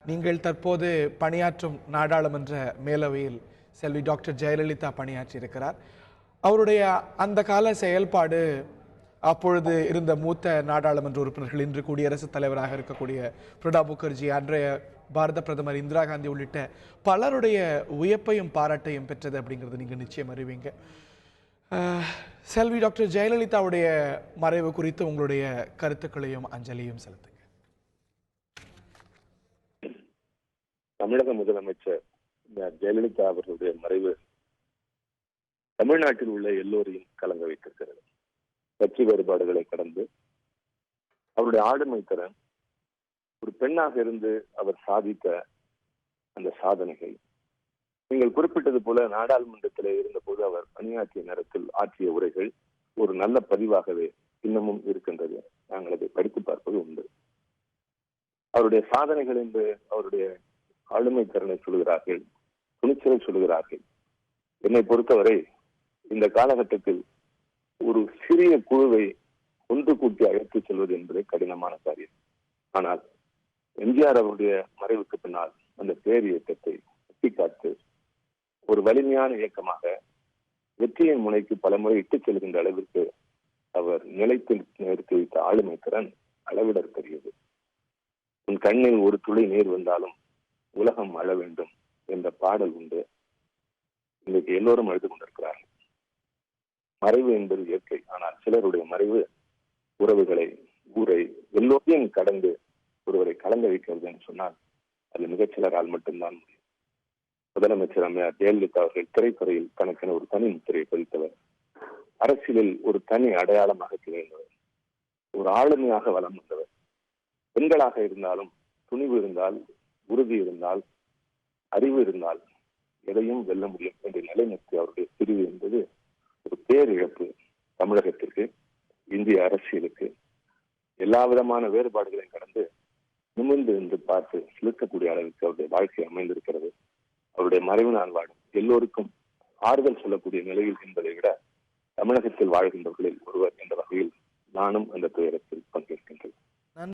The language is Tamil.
நீங்கள் தற்போது பணியாற்றும் நாடாளுமன்ற மேலவையில் செல்வி டாக்டர் ஜெயலலிதா பணியாற்றி இருக்கிறார். அவருடைய அந்த கால செயல்பாடு, அப்பொழுது இருந்த மூத்த நாடாளுமன்ற உறுப்பினர்கள், இன்று குடியரசுத் தலைவராக இருக்கக்கூடிய பிரணாப் முகர்ஜி, அன்றைய பாரத பிரதமர் இந்திரா காந்தி உள்ளிட்ட பலருடைய வியப்பையும் பாராட்டையும் பெற்றது அப்படிங்கிறது நீங்கள் நிச்சயம் அறிவீங்க. செல்வி டாக்டர் ஜெயலலிதாவுடைய மறைவு குறித்து உங்களுடைய கருத்துக்களையும் அஞ்சலியும் செலுத்துங்க. தமிழக முதலமைச்சர் ஜெயலலிதா அவர்களுடைய மறைவு தமிழ்நாட்டில் உள்ள எல்லோரையும் கலங்க வைத்திருக்கிறது. கட்சி வேறுபாடுகளை கடந்து அவருடைய ஆளுமை திறன், ஒரு பெண்ணாக இருந்து அவர் சாதித்த அந்த சாதனைகள், நீங்கள் குறிப்பிட்டது போல நாடாளுமன்றத்தில் இருந்தபோது அவர் பணியாற்றிய நேரத்தில் ஆற்றிய உரைகள் ஒரு நல்ல பதிவாகவே இன்னமும் இருக்கின்றது. நாங்கள் அதை படித்து பார்ப்பது உண்டு. அவருடைய சாதனைகள் என்று அவருடைய ஆளுமை திறனை சொல்கிறார்கள், துணிச்சலை சொல்கிறார்கள். என்னை பொறுத்தவரை இந்த காலகட்டத்தில் ஒரு சிறிய குழுவை ஒன்று கூட்டி அழைத்து செல்வது என்பது கடினமான காரியம். ஆனால் எம்ஜிஆர் அவருடைய மறைவுக்கு பின்னால் அந்த பேர் இயக்கத்தை சுட்டிக்காட்டு ஒரு வலிமையான இயக்கமாக வெற்றியின் முனைக்கு பலமுறை இட்டுச் செல்கின்ற அளவிற்கு அவர் நிலைத்து நிறுத்தி வைத்த ஆளுமை திறன் அளவிடற்கரியது. உன் கண்ணில் ஒரு துளி நீர் வந்தாலும் உலகம் அழ வேண்டும் என்ற பாடல் உண்டு. இன்றைக்கு எல்லோரும் அழுது கொண்டிருக்கிறார்கள். மறைவு என்பது இயற்கை. ஆனால் சிலருடைய மறைவு உறவுகளை, ஊரை, எல்லோரையும் கடந்து ஒருவரை கலங்க வைக்கிறது என்று சொன்னால் அது மிகச்சிலரால் மட்டும்தான் முடியும். முதலமைச்சர் அம்மையார் ஜெயலலிதா அவர்கள் திரைத்துறையில் தனக்கென ஒரு தனி முத்திரையை பதித்தவர். அரசியலில் ஒரு தனி அடையாளமாக திகழ்ந்தவர். ஒரு ஆளுமையாக வலம் வந்தவர். பெண்களாக இருந்தாலும் துணிவு இருந்தால், உறுதி இருந்தால், அறிவு இருந்தால் எதையும் வெல்ல முடியும் என்று நிலைநிறுத்தி அவருடைய பிரிவு என்பது ஒரு பேரிழப்பு. தமிழகத்திற்கு, இந்திய அரசியலுக்கு எல்லா விதமான வேறுபாடுகளையும் கடந்து நிமிர்ந்து என்று பார்த்து செலுத்தக்கூடிய அளவுக்கு அவருடைய வாழ்க்கை அமைந்திருக்கிறது. அவருடைய மறைவு நாள் வாழும் எல்லோருக்கும் ஆறுதல் சொல்லக்கூடிய நிலையில் என்பதை விட தமிழகத்தில் வாழ்கின்றவர்களில் ஒருவர் என்ற வகையில் நானும் அந்த துயரத்தில் பங்கேற்கிறேன்.